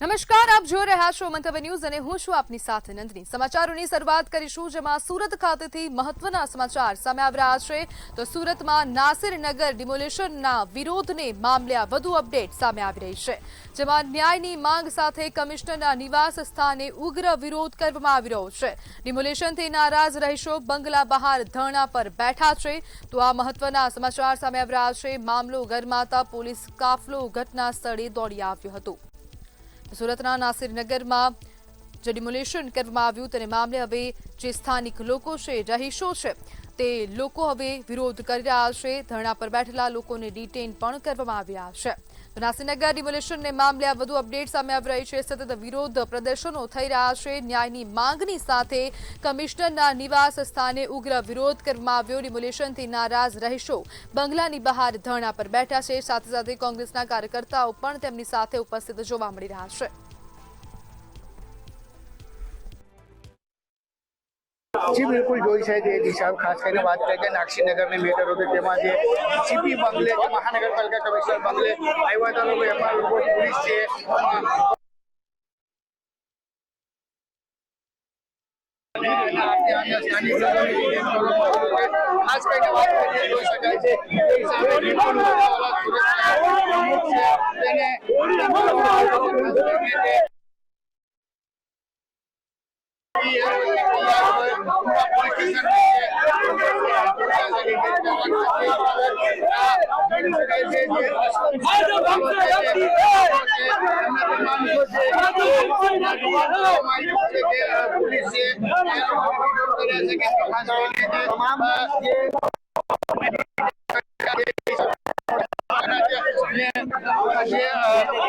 નમસ્કાર, આપ જોઈ રહ્યા છો મંતવ્ય ન્યૂઝ અને હું છું આપની સાથે નંદની। સમાચારોની શરૂઆત કરીશું, જેમાં સુરત ખાતેથી મહત્વના સમાચાર સામે આવી રહ્યા છે। તો સુરતમાં નાસિરનગર ડિમોલિશનના વિરોધને મામલે વધુ અપડેટ સામે આવી રહી છે, જેમાં ન્યાયની માંગ સાથે કમિશનરના નિવાસ સ્થાને ઉગ્ર વિરોધ કરવામાં આવી રહ્યો છે। ડિમોલિશનથી નારાજ રહીશો બંગલા બહાર ધરણા પર બેઠા છે। તો આ મહત્વના સમાચાર સામે આવી રહ્યા છે। મામલો ગરમાતા પોલીસ કાફલો ઘટના સ્થળે દોડી આવ્યો હતો। સુરતના નાસિરનગરમાં જે ડિમોલિશન કરવામાં આવ્યું તેને મામલે હવે જે સ્થાનિક લોકો છે, રહીશો છે, તે લોકો હવે વિરોધ કરી રહ્યા છે। ધરણા પર બેઠેલા લોકોને ડિટેન પણ કરવામાં આવ્યા છે। તો નાસિરનગર ડિમોલિશનને મામલે વધુ અપડેટ સામે આવી રહી છે। સતત વિરોધ પ્રદર્શનો થઈ રહ્યા છે। ન્યાયની માંગની સાથે કમિશનરના નિવાસ સ્થાને ઉગ્ર વિરોધ કરવામાં આવ્યો। ડિમોલિશનથી નારાજ રહીશો બંગલાની બહાર ધરણા પર બેઠા છે। સાથે સાથે કોંગ્રેસના કાર્યકર્તાઓ પણ તેમની સાથે ઉપસ્થિત જોવા મળી રહ્યા છે। जी बिल्कुल जोई साहब ये दिशा खास करके बात करके नासिरनगर में मेटर होते तेमा जे सीपी बंगले जे महानगरपालिका कमिश्नर बंगले आया था लोग एमा लोग पुलिस छे खास करके बात करके जोई शकाय छे सामे बिल्कुल प्रमुख छे તેને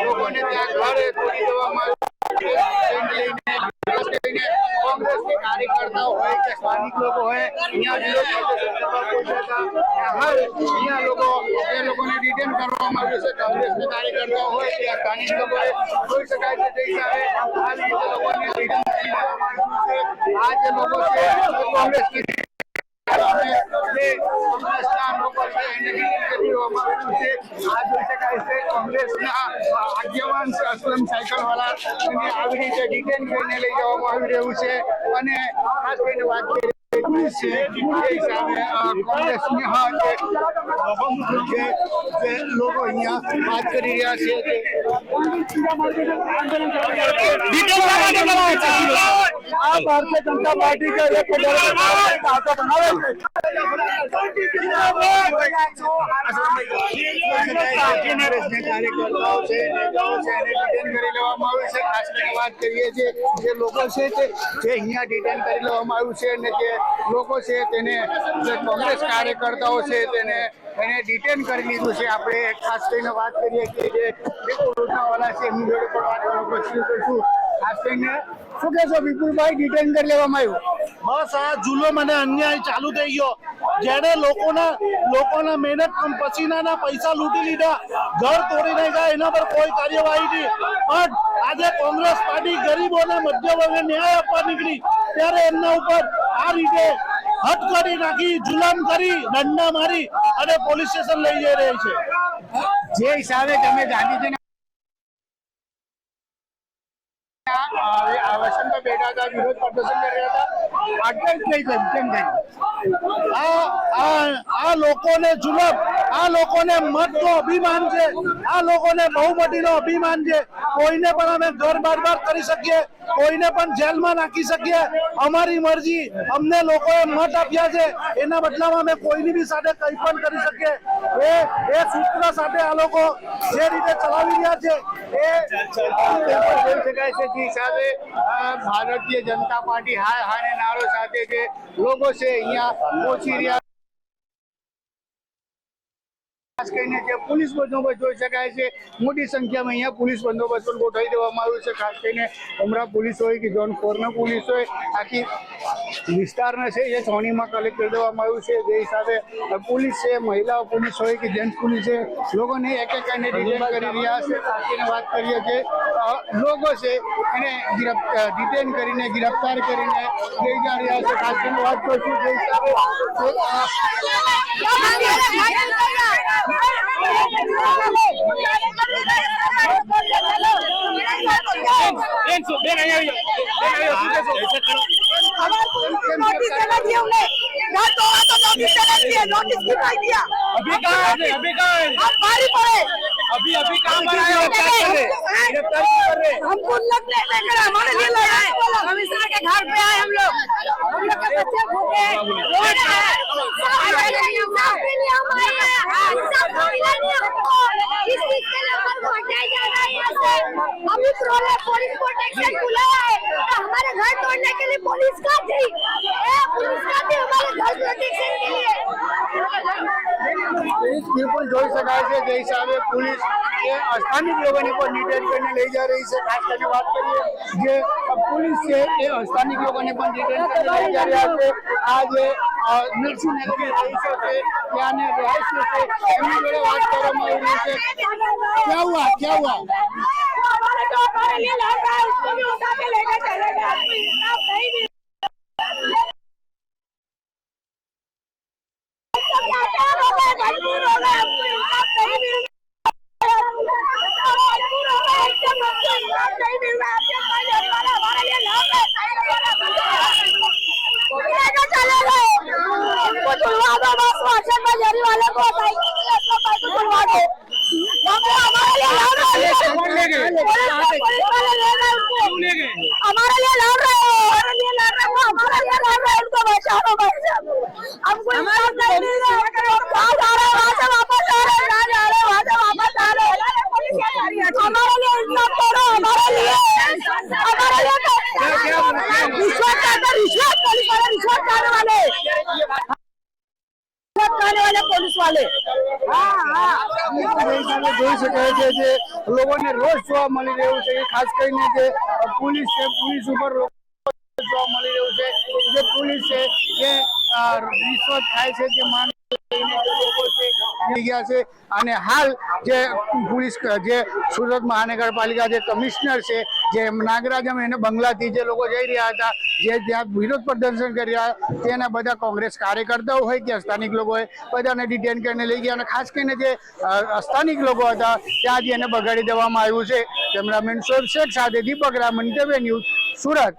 લોકોને ત્યાં ઘરે તોડી દેવામાં कांग्रेस के कार्यकर्ता हो कि स्थानिक लोग हो यहाँ विरोध लोगों ने डिटेन करवामां આવ્યું છે। कांग्रेस के कार्यकर्ता हो कि स्थानिक लोग જોઈ શકાય છે તે હિસાબે આ રીતે લોકોને डिटेन કરવામાં આવ્યું છે। આ જે લોકો છે कांग्रेस की આગેવાન અસલમ સાયકલ વાળા આવી રીતે ડિટેન કરીને લઈ જવામાં આવી રહ્યું છે। અને ખાસ કરીને વાત કરીએ લોકો અહીંયા વાત કરી રહ્યા છે। भारतीय जनता पार्टी के कार्यकर्ताओं से खास करके बात करिए जे लोगों से अहिયાં ડિટેન કરી લેવામાં આવ્યું છે અને જે લોકો છે તેને જે કોંગ્રેસ કાર્યકર્તાઓ છે તેને ડિટેન કરી લીધું છે। આપણે ખાસ કરીને વાત કરીએ કે જે રોજનાવાળા છે એમની જોડે પણ વાત કરશું। ખાસ કરીને શું કહેશો વિપુલભાઈ, ડિટેન કરી લેવામાં આવ્યું? બસ આ જુલમ અને અન્યાય ચાલુ થઈ ગયો। જેને લોકોના મહેનત પસીનાના પૈસા લૂંટી લીધા, ઘર તોડી નાખ્યા, એના પર કોઈ કાર્યવાહી નહીં। પણ આજે કોંગ્રેસ પાર્ટી ગરીબોને મધ્ય વર્ગને ન્યાય આપવા નીકળી ત્યારે એમના ઉપર આ રીતે હથકડી નાખી, જુલમ કરી, દંડા મારી અને પોલીસ સ્ટેશન લઈ જઈ રહી છે। જે હિસાબે તમે ગાંધીજીના આવાસન પર બેઠા હતા, વિરોધ પ્રદર્શન કરી રહ્યા હતા, આગળ કઈ કેમ થઈ? આ લોકોને જુલમ, આ લોકોને મતનો અભિમાન છે, આ લોકોને બહુમતીનો અભિમાન છે। કોઈને પણ અમે ઘર બાર કરી શકીએ, કોઈને પણ જેલમાં નાખી શકીએ, અમારી મરજી। અમને લોકોએ મત આપ્યા છે, એના બદલામાં અમે કોઈની બી સાથે કંઈ પણ કરી શકીએ। એ સૂત્ર સાથે આ લોકો જે રીતે ચલાવી રહ્યા છે એ જોઈ શકાય છે। જે હિસાબે ભારતીય જનતા પાર્ટી હાર હારે નારો સાથે જે લોકો છે અહીંયા પહોંચી રહ્યા ખાસ કરીને જે પોલીસ બંદોબસ્ત જોઈ શકાય છે, મોટી સંખ્યામાં અહીંયા પોલીસ બંદોબસ્ત પણ ગોઠવી દેવામાં આવ્યું છે। ખાસ કરીને ઉમરા પોલીસ હોય કે ઝોન 4 પોલીસ હોય, આખી વિસ્તારના છે એ ચોણીમાં કલેક્ટ કરી દેવામાં આવ્યું છે। જે હિસાબે પોલીસ છે, મહિલા પોલીસ હોય કે જેન્ટ્સ પોલીસ છે, લોકોને એક એક કરીને ડિટેન કરી રહ્યા છે। ખાસ કરીને વાત કરીએ કે લોકો છે એને ડિટેન કરીને गिरफ्तार કરીને લઈ जा રહ્યા છે। ખાસ કરીને વાત કરશું જે હિસાબે नोटिस देना दिया उन्हें, घर तोड़ा तो नोटिस देना दिया, नोटिस क्यों नहीं दिया? अभी कहाँ है? हम बारी पड़े, अभी कहाँ पर आए हो? गिरफ्तार क्यों कर रहे? हम गुल्लक लेकर हमारे लिए लाए, कमिश्नर के घर पे आए हम लोग के बच्चे भूखे हैं, रो रहे हैं, इंसाफ के लिए हम आए हैं, इंसाफ मिलेगा हमको, इस चीज के लिए हमको हटाया जा रहा है यहाँ से, अभी पुलिस प्रोटेक्शन बुलाया है, तो हमारे घर तोड़ने के लिए पुलिस का थी, पुलिस का थी हमारे घर प्रोटेक्शन के लिए। બિલકુલ જોઈ શકાય છે જે હિસાબે પોલીસ એ સ્થાનિક લોકોને પણ ડિટેન કરીને લઈ જઈ રહી છે. ખાસ કરીને વાત કરીએ જે પોલીસ છે એ સ્થાનિક લોકોને પણ ડિટેન કરીને લઈ જઈ રહ્યા છે. આ જે નરસિંહનગરની રહીશો છે ત્યાંને રહીશો છે એમની જોડે વાત કરવામાં આવી રહી છે. ક્યાં હુઆ हमारे जो हमारे लिए लड़ रहा है उसको भी उठा के लेकर चलेगा, इंसाफ नहीं मिल मजबूर हो गए, हमको इंसाफ नहीं मिल हमारे लिए लड़ रहे हमको छुड़वा दो, बस वाशन बाजारी वाले को छुड़वा दो, हमारे लिए लड़ रहे हैं, हमारे लिए लड़ रहे हो, उनको बचा दो, हमको इंसाफ नहीं मिल रहा है, कहाँ जा रहे हैं वहाँ से वापस आ रहे हैं, कहाँ जा रहे हैं वहाँ से वापस आ रहे हैं, हमारे लिए इंसाफ करो, हमारे लिए रिश्वत पुलिस वाले, रिश्वत खाने वाले पुलिस वाले. જોઈ શકાય છે જે લોકોને રોજ જોવા મળી રહ્યું છે. ખાસ કરીને જે પોલીસ છે પોલીસ ઉપર જોવા મળી રહ્યું છે. જે પોલીસ છે એ રિશ્વત ખાય છે તે માન ગયા છે. અને હાલ જે પોલીસ જે સુરત મહાનગરપાલિકા જે કમિશનર છે જે નાગરાજમ એને બંગલાથી જે લોકો જઈ રહ્યા હતા જે ત્યાં વિરોધ પ્રદર્શન કરી રહ્યા તેના બધા કોંગ્રેસ કાર્યકર્તાઓ હોય કે સ્થાનિક લોકો હોય બધાને ડિટેન કરીને લઈ ગયા. અને ખાસ કરીને જે સ્થાનિક લોકો હતા ત્યાંથી એને બગાડી દેવામાં આવ્યું છે. કેમેરામેન શોએબ શેખ સાથે દીપક રામન, ટીવી ન્યૂઝ, સુરત.